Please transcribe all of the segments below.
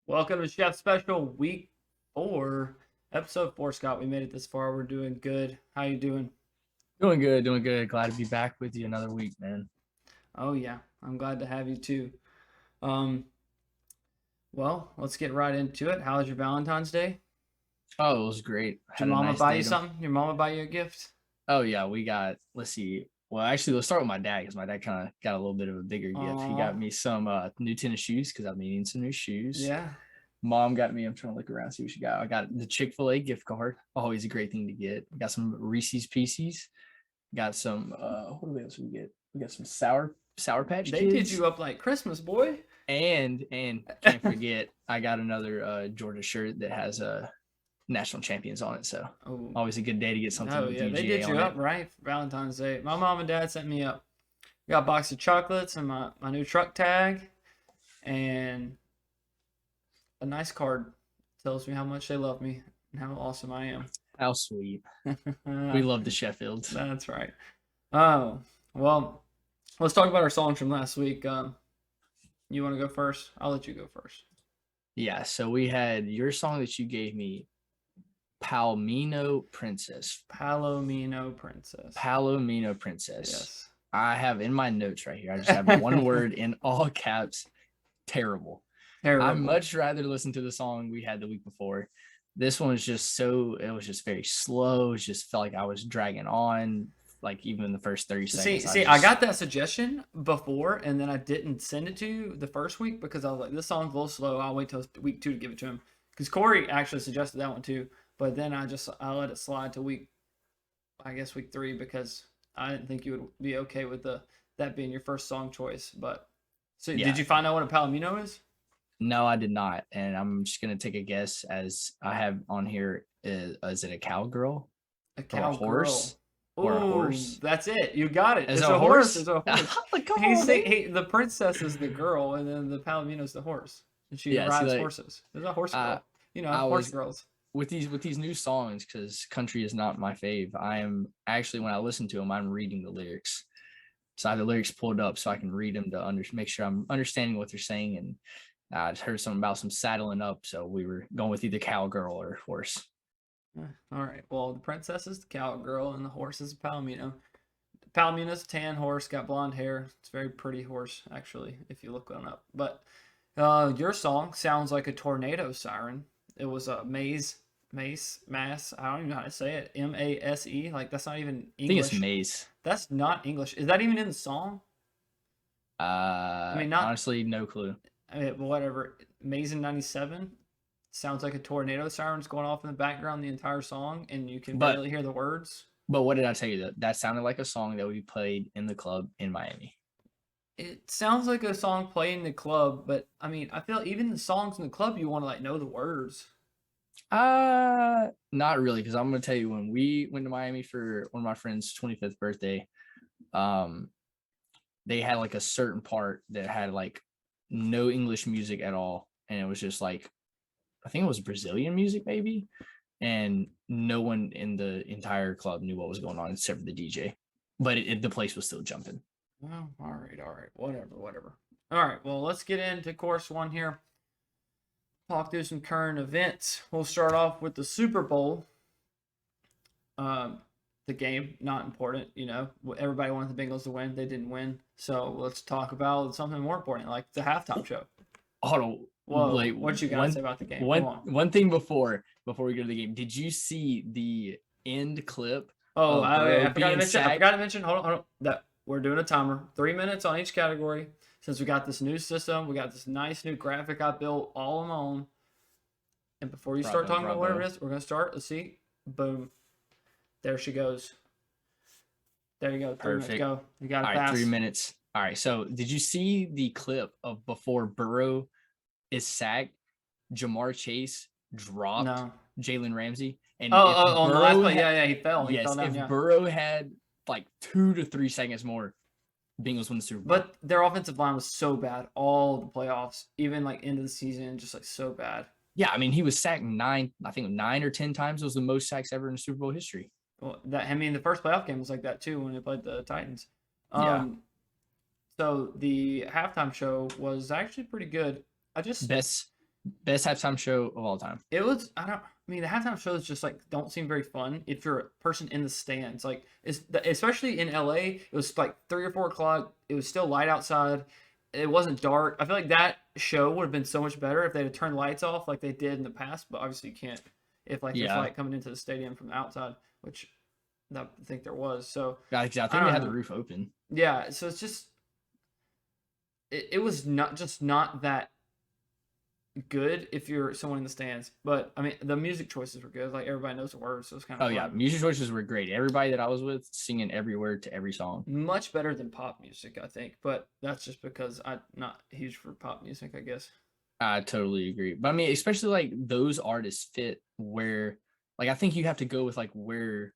Welcome to Chef Special Week 4, Episode 4, Scott. We made it this far. We're doing good. How you doing? Doing good, doing good. Glad to be back with you another week, man. Oh, yeah. I'm glad to have you too. Um, well, let's get right into it. How was your Valentine's Day? Oh, it was great. Did your Had a mama nice buy you date. something? Your mama buy you a gift? Oh yeah, we got. Let's see. Well, actually, let's start with my dad because my dad kind of got a little bit of a bigger gift. He got Oh, me some new tennis shoes because I'm needing some new shoes. yeah. Mom got me. I'm trying to look around see what she got. I got the Chick-fil-A gift card. Always a great thing to get. Got some Reese's Pieces. Got some. What else we get? We got some Sour Patch They did Kids. you up like Christmas, boy. And can't forget, I got another Georgia shirt that has national champions on it. So Oh, always a good day to get something no, with yeah. They UGA did you on up, it. right? For Valentine's Day. My mom and dad sent me up. Got a box of chocolates and my new truck tag and a nice card. Tells me how much they love me and how awesome I am. How sweet. We love the Sheffields. That's right. Oh, well, let's talk about our songs from last week. You want to go first? I'll let you go first. Yeah, so we had your song that you gave me, Palomino Princess. Palomino Princess. Palomino Princess. Yes. I have in my notes right here, I just have one word in all caps, terrible. I Terrible. much rather listen to the song we had the week before. This one was just so, it was just very slow. It just felt like I was dragging on, like even in the first 30 See, seconds. see, I got that suggestion before, and then I didn't send it to you the first week because I was like, this song's a little slow. I'll wait till week 2 to give it to him. Because Corey actually suggested that one too, but then I let it slide to I guess week 3 because I didn't think you would be okay with that being your first song choice. But so Yeah, did you find out what a palomino is? no, I did not. And I'm just going to take a guess as I have on here. Is it a cowgirl A or a cowgirl. horse or a Oh, horse? that's it. You got it. Is it It's a a horse. It's horse? a horse. Come on, man. The princess is the girl, and then the palomino's the horse, and she Yeah, see, rides like, horses. There's a horse I, girl. You know, I horse was girls. with these new songs because country is not my fave. I am actually when I listen to them, I'm reading the lyrics. So I have the lyrics pulled up so I can read them to make sure I'm understanding what they're saying. And I just heard something about some saddling up, so we were going with either cowgirl or horse. All right. Well, the princess is the cowgirl, and the horse is a palomino. Palomino's a tan horse, got blonde hair. It's a very pretty horse, actually, if you look one up. But your song sounds like a tornado siren. It was a mass. I don't even know how to say it. Mase. Like that's not even I think it's English. Maze. That's not English. Is that even in the song? I mean, not. Honestly, no clue. I mean, whatever. Mason 97 sounds like a tornado siren's going off in the background the entire song, and you can But barely hear the words. what did I tell you? That sounded like a song that we played in the club in Miami. It sounds like a song playing in the club, but I mean, I feel even the songs in the club, you want to like know the words. Not really, because I'm gonna tell you when we went to Miami for one of my friends' 25th birthday, um, they had like a certain part that had like no English music at all, and it was just like I think it was Brazilian music maybe, and no one in the entire club knew what was going on except for the DJ, but the place was still jumping. Well, all right, whatever. All right, well, let's get into course 1 here. Talk through some current events. We'll start off with the Super Bowl. The game, not important. You know, everybody wanted the Bengals to win. They didn't win. So let's talk about something more important, like the halftime show. Hold on, Whoa, like what you got to say about the game? one Come on. one thing before we go to the game. Did you see the end clip Oh, of Burrow I forgot to being mention. I sacked? forgot to mention. Hold on. That we're doing a timer. 3 minutes on each category. Since we got this new system, we got this nice new graphic I built all on my own. And before you start talking about whatever it is, we're gonna start. Let's see. Boom. There she goes. There you go. 3 minutes. Perfect. Go. You got it All right, fast. 3 minutes. All right. So, did you see the clip of before Burrow is sacked? Jamar Chase dropped No. Jalen Ramsey, and Oh, if on the last Burrow play, had, yeah, he fell. He fell yes, down. if Yeah. Burrow had like 2 to 3 seconds more, Bengals win the Super Bowl. But their offensive line was so bad all the playoffs, even like into the season, just like so bad. Yeah, I mean, he was sacked I think 9 or 10 times. It was the most sacks ever in Super Bowl history. Well, the first playoff game was like that too when they played the Titans. Yeah, So the halftime show was actually pretty good. I just best Best halftime show of all time. It was I mean the halftime shows just like don't seem very fun if you're a person in the stands. Like especially in LA, it was like 3 or 4 o'clock. It was still light outside. It wasn't dark. I feel like that show would have been so much better if they had turned lights off like they did in the past. But obviously you can't if like there's Yeah, light coming into the stadium from the outside, which I think there was. So I think I they don't had the know. roof open. Yeah, so it's just it was not that good if you're someone in the stands. But I mean, the music choices were good. Like everybody knows the words, so it's kind of Oh yeah, fun. music choices were great. Everybody that I was with singing every word to every song. Much better than pop music, I think. But that's just because I'm not huge for pop music, I guess. I totally agree. But I mean, especially like those artists fit where, like, I think you have to go with like where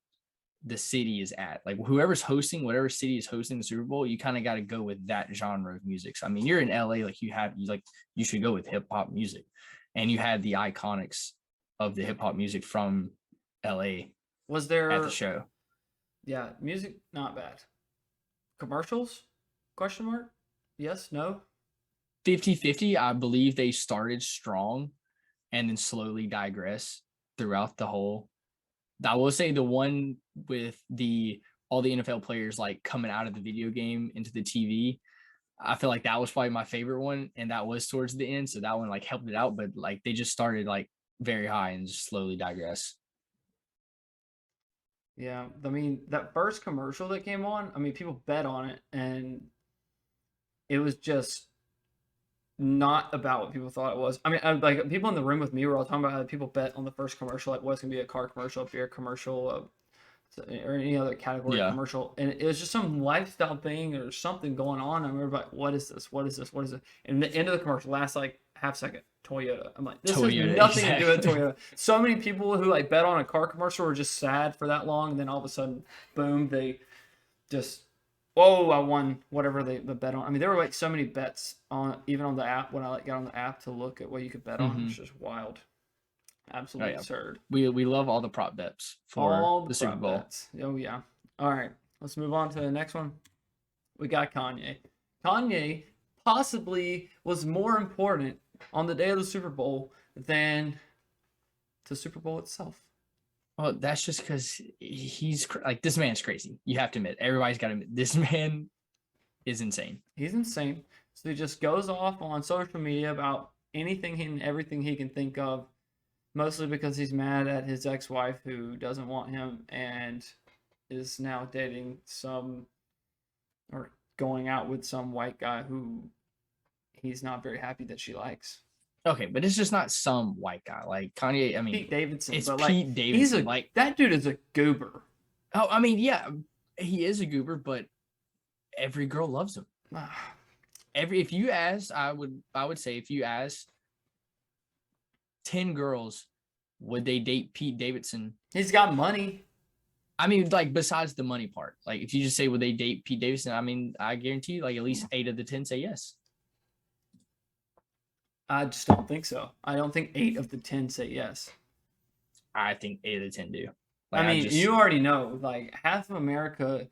the city is at. Like whoever's hosting, whatever city is hosting the Super Bowl, you kind of got to go with that genre of music. So I mean, you're in LA, like you should go with hip hop music, and you had the iconics of the hip hop music from LA Was at the there? show. Yeah, music not bad. Commercials? Question mark? Yes, no. 50-50, I believe they started strong and then slowly digress throughout the whole. I will say the one with the all the NFL players like coming out of the video game into the TV. I feel like that was probably my favorite one, and that was towards the end, so that one like helped it out. But like they just started like very high and just slowly digress. Yeah, I mean that first commercial that came on. I mean, people bet on it, and it was just not about what people thought it was. I mean, like people in the room with me were all talking about how people bet on the first commercial, like what's gonna be a car commercial, a beer commercial, or any other category Yeah. commercial, and it was just some lifestyle thing or something going on. I remember like, what is this? What is this? What is it? And the end of the commercial lasts like half second. Toyota. I'm like, this has Toyota, nothing to do with exactly. Toyota. So many people who like bet on a car commercial were just sad for that long, and then all of a sudden, boom, they just whoa, I won whatever they bet on. I mean, there were like so many bets on even on the app when I like got on the app to look at what you could bet on, Hmm. which is wild, Oh absolutely yeah, absurd. we love all the prop bets for All the the Super prop Bowl. bets. Oh yeah. All right, let's move on to the next one. We got Kanye. Kanye possibly was more important on the day of the Super Bowl than the Super Bowl itself. Well, that's just because like this man's crazy. You have to admit, everybody's got to admit, this man is insane. He's insane. So he just goes off on social media about anything and everything he can think of, mostly because he's mad at his ex-wife who doesn't want him and is now dating some or going out with some white guy who he's not very happy that she likes. Okay, but it's just not some white guy like Kanye. I mean, Pete Davidson, it's but like Pete he's Davidson. a Like, that dude is a goober. oh, I mean, yeah, he is a goober, but every girl loves him. If you asked, I would say if you asked 10 girls, would they date Pete Davidson? He's got money. I mean, like besides the money part, like if you just say would they date Pete Davidson, I mean, I guarantee you, like at least 8 of the 10 say yes. I just don't think so. I don't think 8 of the 10 say yes. I think 8 of the 10 do. I Like I mean, just you already know, like half of America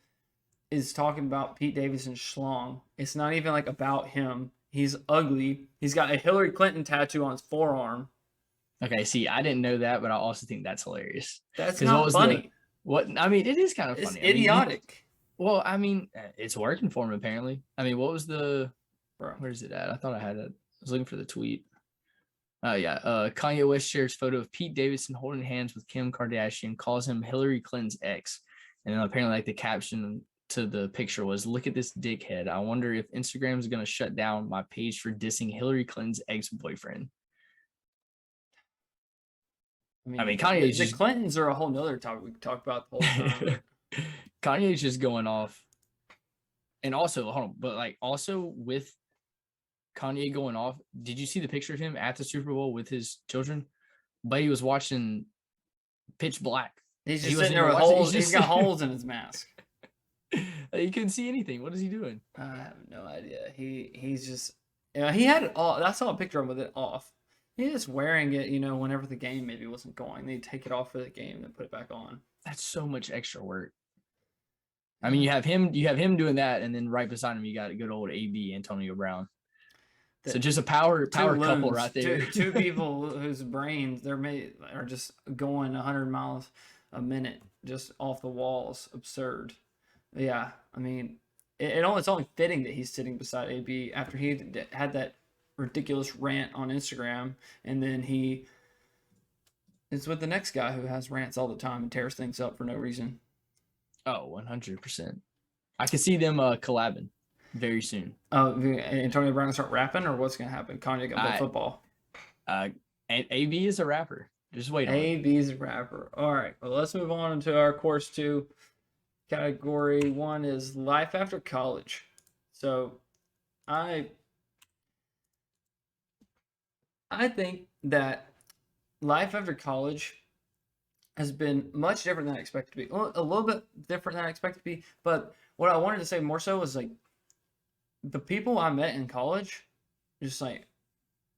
is talking about Pete Davidson schlong. It's not even like about him. He's ugly. He's got a Hillary Clinton tattoo on his forearm. okay. See, I didn't know that, but I also think that's hilarious. That's Because what not was the funny. what? I mean, it is kind of It's funny. I mean, idiotic, I mean, it's working for him apparently. I mean, what was the? bro. Where is it at? I thought I had it. I was looking for the tweet. Oh yeah. Kanye West shares photo of Pete Davidson holding hands with Kim Kardashian, calls him Hillary Clinton's ex, and then apparently like the caption to the picture was, "Look at this dickhead. I wonder if Instagram is gonna shut down my page for dissing Hillary Clinton's ex-boyfriend." I I mean, mean, Kanye's the just Clintons are a whole nother topic we could talk about the whole time. Kanye's just going off, and also hold on, but like also with Kanye going off, did you see the picture of him at the Super Bowl with his children? But he was watching Pitch Black. He's He just sitting wasn't there even with watching. holes. He's got holes in his mask. He couldn't see anything. What is he doing? I have no idea. He's just he had it all. I saw a picture of him with it off. He's just wearing it, whenever the game maybe wasn't going. They take it off for the game and put it back on. That's so much extra work. I mean, Yeah. you have him doing that, and then right beside him, you got good old AB Antonio Brown. So just a power two couple loons, right there. two people whose brains are just going 100 miles a minute, just off the walls. Absurd. Yeah, I mean, it's only fitting that he's sitting beside AB after he had that ridiculous rant on Instagram, and then he is with the next guy who has rants all the time and tears things up for no reason. Oh, 100%. I can see them collabing very soon. Antonio Brown gonna start rapping, or what's gonna happen? Kanye gonna play football. And AB is a rapper. Just wait on it. AB's a rapper. All right. Well, let's move on to our course 2. Category 1 is life after college. So, I think that life after college has been much different than I expected to be. Well, a little bit different than I expected to be, but what I wanted to say more so was like the people I met in college, just like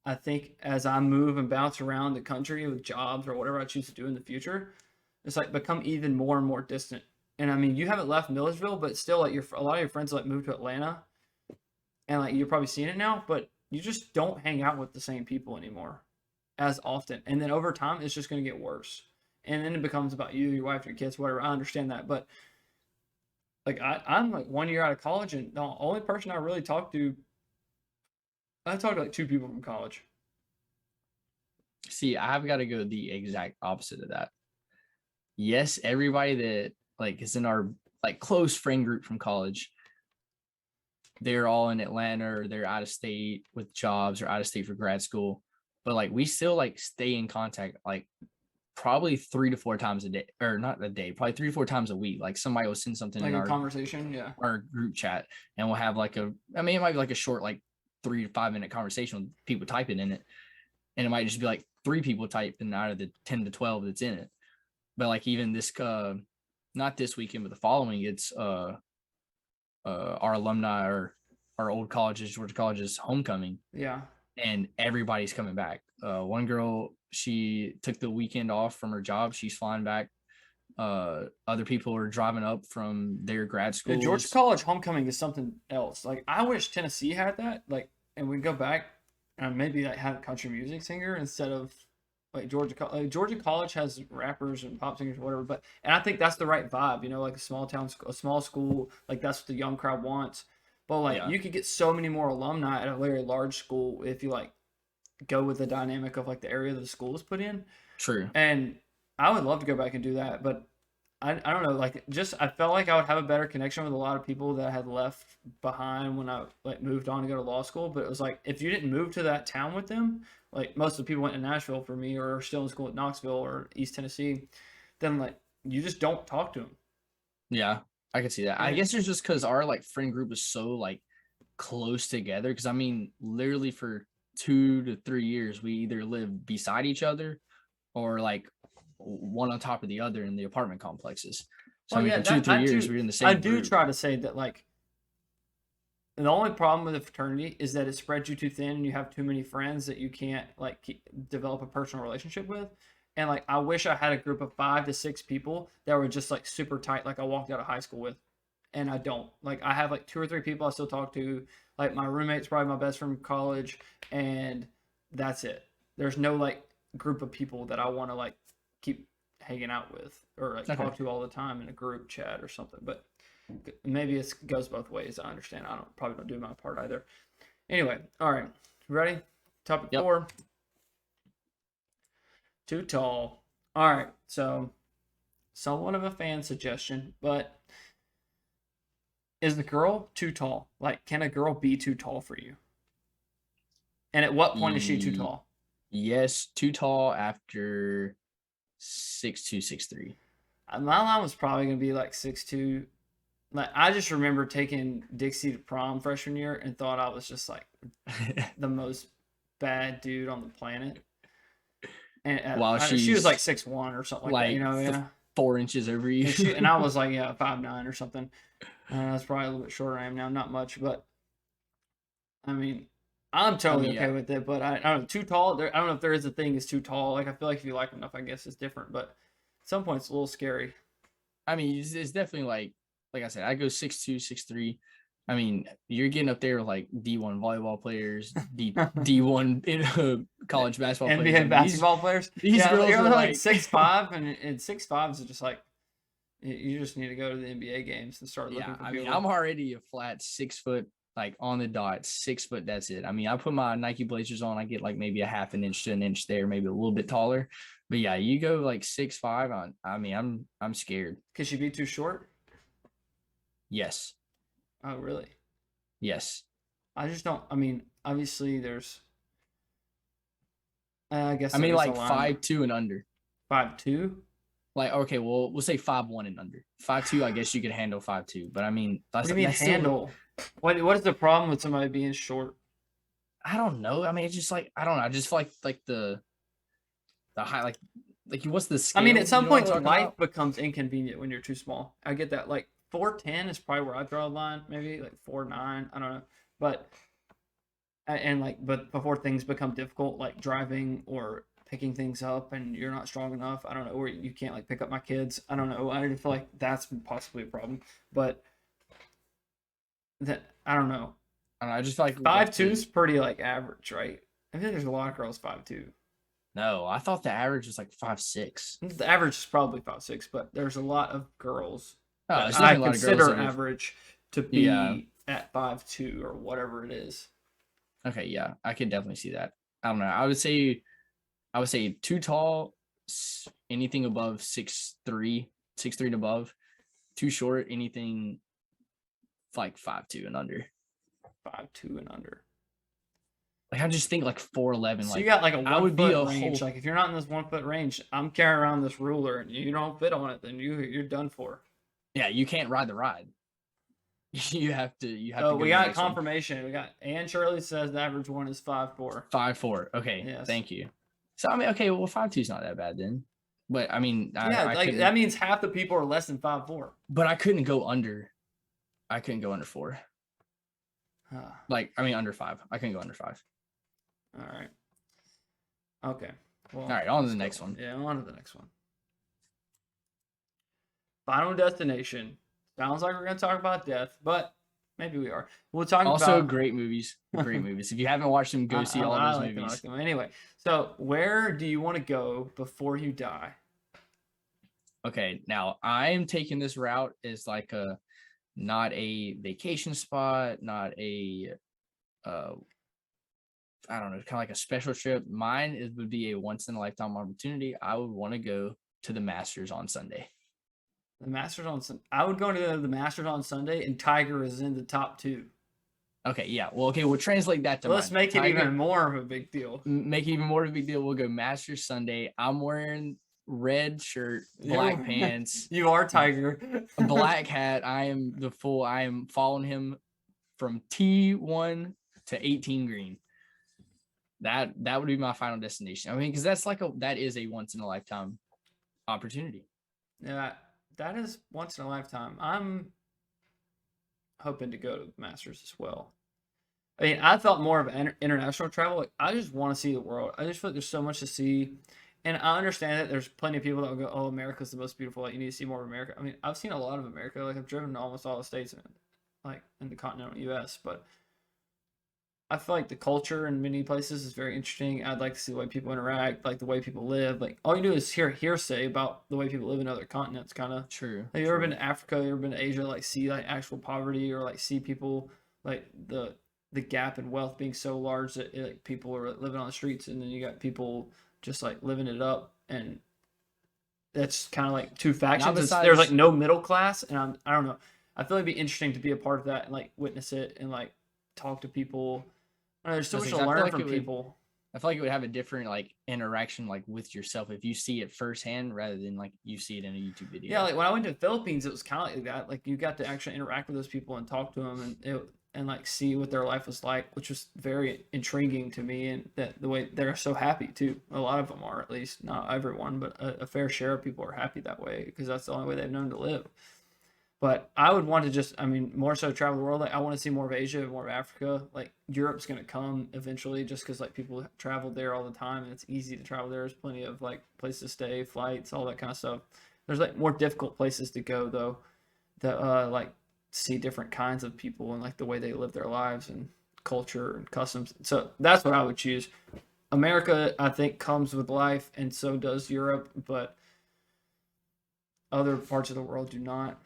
I think as I move and bounce around the country with jobs or whatever I choose to do in the future, it's like become even more and more distant. And I mean, you haven't left Millersville, but still, like a lot of your friends like moved to Atlanta, and like you're probably seeing it now, but you just don't hang out with the same people anymore as often. And then over time, it's just going to get worse. And then it becomes about you, your wife, your kids, whatever. I understand that, but like I'm like 1 year out of college, and the only person I really talked to, I talked to like 2 people from college. See, I've got to go the exact opposite of that. Yes, everybody that like is in our like close friend group from college, they're all in Atlanta or they're out of state with jobs or out of state for grad school. But like we still like stay in contact like probably 3 to 4 times a day, or not a day, probably 3 to 4 times a week. Like somebody will send something like in a our conversation, yeah, our group chat, and we'll have like it might be like a short like 3 to 5 minute conversation with people typing in it, and it might just be like 3 people typing out of the 10 to 12 that's in it. But like even this not this weekend but the following, it's our alumni or our old colleges, Georgia colleges homecoming, yeah. and everybody's coming back. One girl, she took the weekend off from her job, she's flying back. Other people are driving up from their grad The schools. Georgia College homecoming is something else. Like I wish Tennessee had that. Like, and we go back and maybe like have a country music singer instead of like Georgia. Like Georgia College has rappers and pop singers or whatever. But and I think that's the right vibe. You know, like a small town, a small school. Like that's what the young crowd wants. But like you could get so many more alumni at a very large school if you like go with the dynamic of like the area that the school is put in. True. And I would love to go back and do that, but I don't know, like just I felt like I would have a better connection with a lot of people that I had left behind when I like moved on to go to law school. But it was like if you didn't move to that town with them, like most of the people went to Nashville for me or are still in school at Knoxville or East Tennessee, then like you just don't talk to them. Yeah, I can see that. I guess it's just because our like friend group is so like close together. Because I mean, literally for 2 to 3 years, we either live beside each other or like one on top of the other in the apartment complexes. So Well, I mean, yeah, for 2 to 3 years, we're in the same. I do group. try to say that like the only problem with a fraternity is that it spreads you too thin and you have too many friends that you can't like develop a personal relationship with. And like I wish I had a group of 5 to 6 people that were just like super tight, like I walked out of high school with. And I don't. Like I have like 2 or 3 people I still talk to. Like my roommate's probably my best friend from college, and that's it. There's no like group of people that I want to like keep hanging out with or like talk to all the time in a group chat or something. But maybe it goes both ways. I understand. I probably don't do my part either. Anyway, all right, ready? Topic 4. Too tall. All right, so somewhat of a fan suggestion, but is the girl too tall? Like, can a girl be too tall for you? And at what point is she too tall? Yes, too tall after 6'2", 6'3". My line was probably gonna be like 6'2". Like I just remember taking Dixie to prom freshman year and thought I was just like the most bad dude on the planet. And while she was like 6'1" or something like that, you know, yeah. 4 inches over you. And I was like, yeah, 5'9" or something. That's probably a little bit shorter I am now, not much, but I mean, I'm totally okay with it. But I don't know, too tall. I don't know if there is a thing as too tall. Like I feel like if you like enough, I guess it's different. But at some point, it's a little scary. I mean, it's definitely like I said, I go 6'2", 6'3". I mean, you're getting up there with like D1 volleyball players, D1 college basketball players. I NBA mean, basketball players. these Yeah, girls you're are like like 6'5", and 6'5" is just like you just need to go to the NBA games and start looking yeah. for I mean, people. I'm already a flat 6 foot, like on the dot, 6 foot. That's it. I mean, I put my Nike Blazers on, I get like maybe a half an inch to an inch there, maybe a little bit taller. But yeah, you go like 6'5" on. I mean, I'm scared. Could she be too short? Yes, Oh, really? yes. I just don't. I mean, obviously, there's. I guess I there mean, is a like line. 5'2" and under. 5'2". Like, okay, well, we'll say 5'1" and under. 5'2", I guess you could handle 5'2", but I mean, What that's do you mean that's still. handle? What is the problem with somebody being short? I don't know. I mean, it's just like I don't know. I just feel like the high like what's the I mean, scale? at You some know what I'm point, talking life about? becomes inconvenient when you're too small. I get that. Like 4'10" is probably where I draw the line. Maybe like 4'9". I don't know, but and like but before things become difficult, like driving or picking things up, and you're not strong enough. I don't know, or you can't like pick up my kids. I don't know. I feel like that's possibly a problem, but that I don't know. I don't know. I just feel like 5'2" the is pretty like average, right? I think there's a lot of girls 5'2". no. I thought the average was like 5'6". The average is probably 5'6", but there's a lot of girls Oh, that there's I definitely a lot of girls consider that are. average to Yeah. be at 5'2" or whatever it is. Okay. Yeah, I could definitely see that. I don't know. I would say too tall. Anything above 6'3", 6'3" and above. Too short. Anything like 5'2" and under. 5'2" and under. Like I just think like 4'11". So you Like got like a I one would be foot a range. whole. Like if you're not in this 1 foot range, I'm carrying around this ruler and you don't fit on it, then you're done for. Yeah, you can't ride the ride. You have to So go we to the got next one. confirmation. We got Ann Shirley says the average one is 5'4". 5'4". Okay, Yes. thank you. So I mean, okay, well 5'2" is not that bad then. But I mean, Yeah, I like couldn't. that means half the people are less than 5'4". But I couldn't go under. I couldn't go under 4. Ah, Like I mean, under 5. I couldn't go under 5. all right. Okay. Well, All right, on to let's the go. next one. Yeah, on to the next one. Final Destination. Sounds like we're gonna talk about death, but maybe we are. We'll talk Also, about. great movies. Great movies. If you haven't watched them, go see all I those like them. I movies. like them. Anyway, so where do you want to go before you die? Okay, now I am taking this route as like a not a vacation spot, not a uh I don't know, kind of like a special trip. Mine would be a once in a lifetime opportunity. I would want to go to the Masters on Sunday. The Masters on I would go to the Masters on Sunday, and Tiger is in the top two. Okay, yeah. Well, okay, we'll translate that to Let's mine. make it Tiger, even more of a big deal. make it even more of a big deal. We'll go Masters Sunday. I'm wearing red shirt, black pants, You are Tiger. a black hat. I am following him from T1 to 18 green. That would be my final destination. I mean, because that is a once in a lifetime opportunity. Yeah, that is once in a lifetime. I'm hoping to go to the Masters as well. I mean, I thought more of international travel. Like, I just want to see the world. I just feel like there's so much to see. And I understand that there's plenty of people that will go, "Oh, America's the most beautiful. Like, you need to see more of America." I mean, I've seen a lot of America. Like, I've driven to almost all the states, like in the continental U.S. But I feel like the culture in many places is very interesting. I'd like to see the way people interact, like the way people live. Like, all you do is hear hearsay about the way people live in other continents. Kind of. True. Have you ever been to Africa? You ever been to Asia? Like, see like actual poverty, or like see people like the gap in wealth being so large that like people are living on the streets, and then you got people just like living it up, and that's kind of like two factions. There's like no middle class, and I don't know. I feel like it'd be interesting to be a part of that and like witness it and like talk to people. I don't know, there's so much to learn from people. I feel like it would have a different like interaction like with yourself if you see it firsthand rather than like you see it in a YouTube video. Yeah, like when I went to the Philippines, it was kind of like that. Like you got to actually interact with those people and talk to them, and like see what their life was like, which was very intriguing to me. And that the way they're so happy too. A lot of them are, at least not everyone, but a fair share of people are happy that way because that's the only way they've known to live. But I would want to just, I mean, more so travel the world. Like, I want to see more of Asia, more of Africa. Like, Europe's going to come eventually just because, like, people travel there all the time and it's easy to travel there. There's plenty of, like, places to stay, flights, all that kind of stuff. There's, like, more difficult places to go, though. Like, see different kinds of people and like the way they live their lives and culture and customs. So that's what I would choose. America, I think, comes with life, and so does Europe, but other parts of the world do not.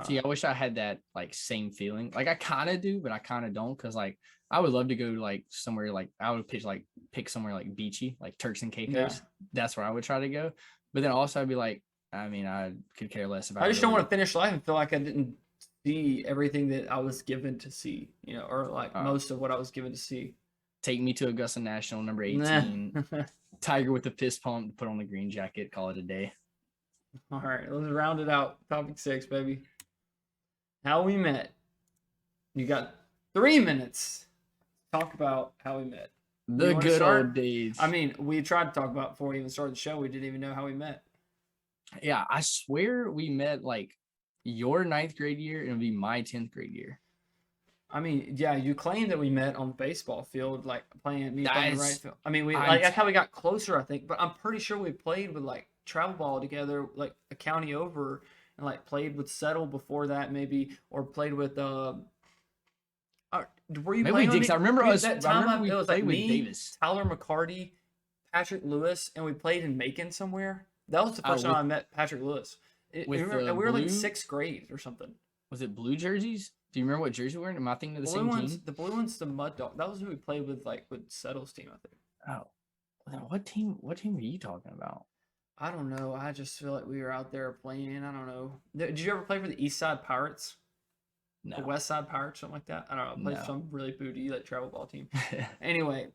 See, I wish I had that like same feeling. Like I kind of do, but I kind of don't, because like I would love to go like somewhere, like I would pick somewhere like beachy, like Turks and Yeah. Caicos. That's where I would try to go. But then also I'd be like, I mean, I could care less if I I just don't want really to finish life and feel like I didn't see everything that I was given to see, or like uh, most of what I was given to see. take me to Augusta National, number Nah. 18, Tiger with the fist pump, put on the green jacket, call it a day. All right, let's round it out. Topic 6, baby. How we met. You got 3 minutes. Talk about how we met. The good old days. I mean, we tried to talk about before we even started the show. We didn't even know how we met. Yeah, I swear we met like your 9th grade year and it'll be my 10th grade year. I mean, yeah, you claimed that we met on the baseball field, like playing the right field. I mean, that's how we got closer, I think. But I'm pretty sure we played with like travel ball together, like a county over, and like played with Settle before that, maybe, or played with were you maybe playing we with did. Me? I remember us. That I time remember we it was played like with me, Davis, Tyler McCarty, Patrick Lewis, and we played in Macon somewhere. That was the first time I met Patrick Lewis. And we were like 6th grade or something. Was it blue jerseys? Do you remember what jersey we were in? Am I thinking of the same team? The blue one's the Mud Dog. That was who we played with, like with Settle's team, I think. Oh, what team? What team are you talking about? I don't know. I just feel like we were out there playing. I don't know. Did you ever play for the East Side Pirates? No. The West Side Pirates, something like that. I don't know. I played for some really booty like travel ball team. Anyway,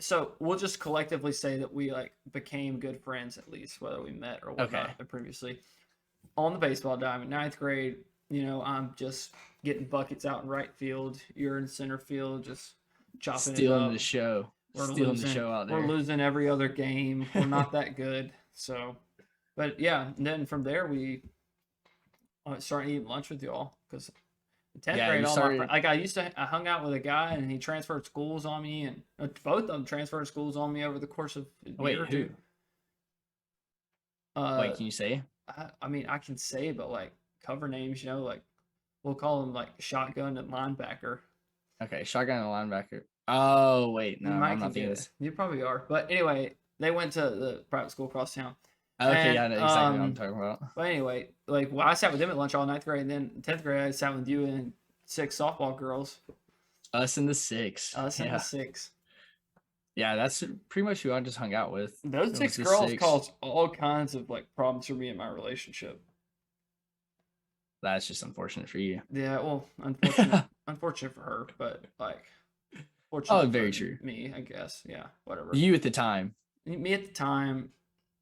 so we'll just collectively say that we like became good friends at least, whether we met or whatnot previously. On the baseball diamond, 9th grade. I'm just getting buckets out in right field. You're in center field, just chopping it up. The show. Stealing the show out there. We're losing every other game. We're not that good. So, but yeah, and then from there we started eating lunch with y'all because in 10th grade, all my friends, I hung out with a guy and he transferred schools on me, and both of them transferred schools on me over the course of a year or two. Wait, can you say? I mean, I can say, but like cover names, like we'll call them like Shotgun and Linebacker. Okay, Shotgun and Linebacker. Oh wait, no, I'm not thinking this. You probably are, but anyway, they went to the private school across town. Okay, yeah, I know exactly what I'm talking about. But anyway, like I sat with them at lunch all 9th grade, and then 10th grade I sat with you and 6 softball girls. Us in the 6. Us in the 6. Yeah, that's pretty much who I just hung out with. Those 6 girls caused all kinds of like problems for me in my relationship. That's just unfortunate for you. Yeah, well, unfortunate for her, but like, fortunate. Oh, very true. Me, I guess. Yeah, whatever. You at the time. Me at the time,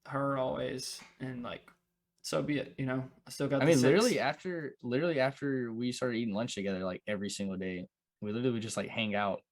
her always, and like, so be it. I still got. I mean, literally after we started eating lunch together, like every single day, we literally would just like hang out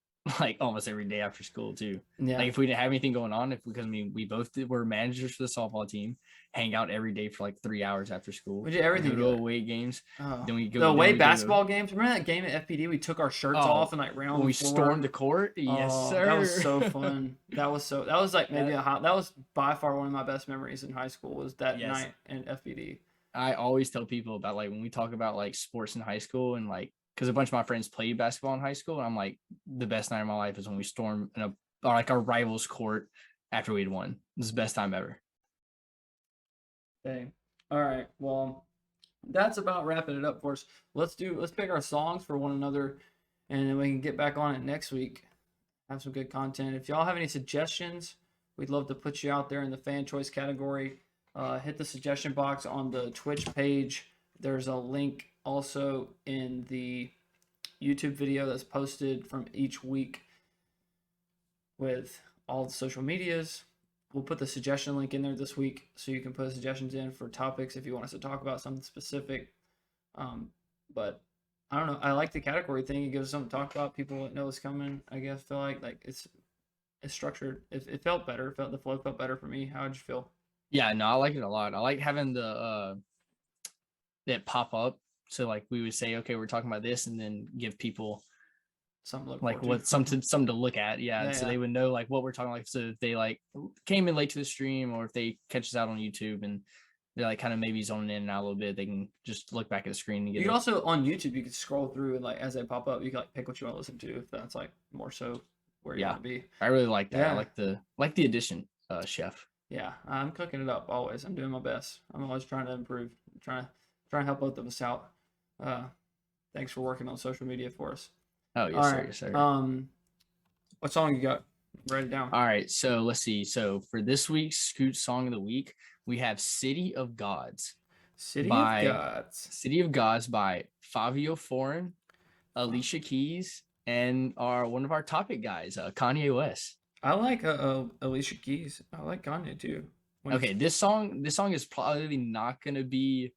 like almost every day after school too. Yeah. Like if we didn't have anything going on, because we both were managers for the softball team, hang out every day for like 3 hours after school. We did everything. Go to away games. Oh. Then we go the away basketball games. Remember that game at FPD? We took our shirts off and like ran on the floor. Stormed the court. Yes, sir. That was so fun. That was like maybe that was by far one of my best memories in high school was that night in FPD. I always tell people about like when we talk about like sports in high school and like, because a bunch of my friends played basketball in high school, and I'm like, the best night of my life is when we stormed our rival's court after we'd won. It was the best time ever. Okay. All right. Well, that's about wrapping it up for us. Let's pick our songs for one another, and then we can get back on it next week. Have some good content. If y'all have any suggestions, we'd love to put you out there in the fan choice category. Hit the suggestion box on the Twitch page. There's a link also in the YouTube video that's posted from each week with all the social medias. We'll put the suggestion link in there this week so you can put suggestions in for topics if you want us to talk about something specific. But I don't know. I like the category thing. It gives us something to talk about. People know it's coming. I guess feel like it's structured. It felt better. The flow felt better for me. How did you feel? Yeah, no, I like it a lot. I like having the that pop up. So like we would say, okay, we're talking about this, and then give people something like something to look at. Yeah, so they would know like what we're talking like. So if they like came in late to the stream, or if they catch us out on YouTube and they're like kind of maybe zoning in and out a little bit, they can just look back at the screen and You get can it. also on YouTube you can scroll through and like as they pop up, you can like pick what you want to listen to if that's like more so where you Yeah, want to be. I really like that. I Yeah. like the addition, chef. Yeah, I'm cooking it up always. I'm doing my best. I'm always trying to improve, trying to help both of us out. Uh, thanks for working on social media for us. Oh All yes sir, right. yes sir. What song you got? Write it down. All right, so let's see. So for this week's Scoot Song of the Week, we have "City of Gods" City of by Gods. "City of Gods" by Fabio Foreign, Alicia Keys, and one of our topic guys, Kanye West. I like Alicia Keys. I like Kanye too. Okay, this song is probably not gonna be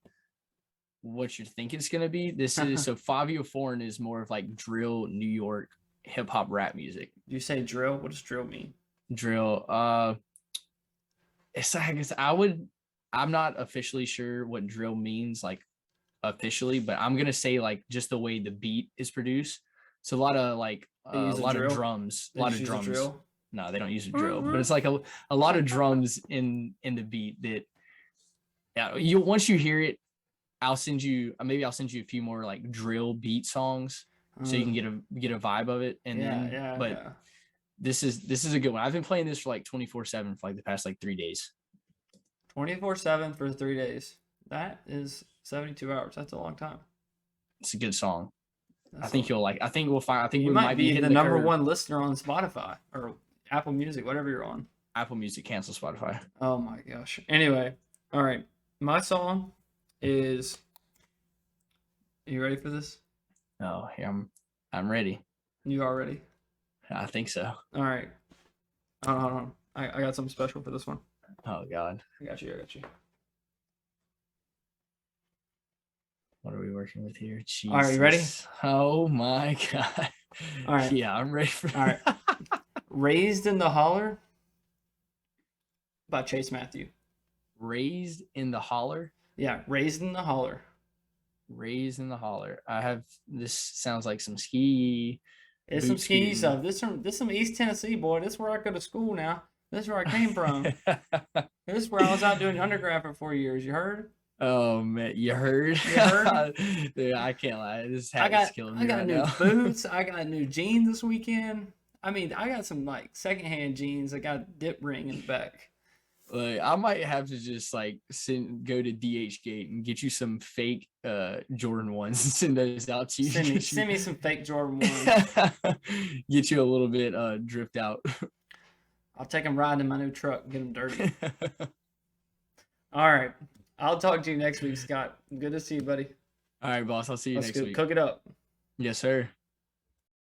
what you're thinking it's gonna be. This is so Fabio Foreign is more of like drill New York hip hop rap music. You say drill? What does drill mean? Drill. It's I guess I'm not officially sure what drill means like officially, but I'm gonna say like just the way the beat is produced. So a lot of like They use a drill? drums, a They lot just of use a drums. drill? No, they don't use a drill, but it's like a lot of drums in the beat that yeah, you once you hear it, I'll send you a few more like drill beat songs so you can get a vibe of it. And yeah. this is a good one. I've been playing this for like 24/7 for like the past like 3 days. 24/7 for 3 days. That is 72 hours. That's a long time. It's a good song. That's I think you'll like. I think we'll find. I think you we might be hitting the number curve. one listener on Spotify or Apple Music, whatever you're on. Apple Music cancel Spotify. Oh my gosh. Anyway, all right. My song is. You ready for this? Oh, yeah, I'm ready. You are ready? I think so. All right. Hold on. I got something special for this one. Oh God. I got you. What are we working with here? Jesus. All right, you ready? Oh my God. All right. Yeah, I'm ready for. All right. Raised in the Holler by Chase Matthew. Raised in the Holler. Yeah, Raised in the Holler. Raised in the Holler. This sounds like some ski. It's some ski stuff. This some East Tennessee, boy. This is where I go to school now. This is where I came from. This is where I was out doing undergrad for 4 years. You heard? Oh man, you heard? You heard? Dude, I can't lie. This hat is killing me. I got right new now. boots. I got new jeans this weekend. I mean, I got some like secondhand jeans. I got dip ring in the back. Like, I might have to just like go to DH Gate and get you some fake Jordan ones and send those out to you. Send me some fake Jordan ones. Get you a little bit dripped out. I'll take them riding in my new truck and get them dirty. All right. I'll talk to you next week, Scott. Good to see you, buddy. All right, boss. I'll see you next week. Cook it up. Yes, sir.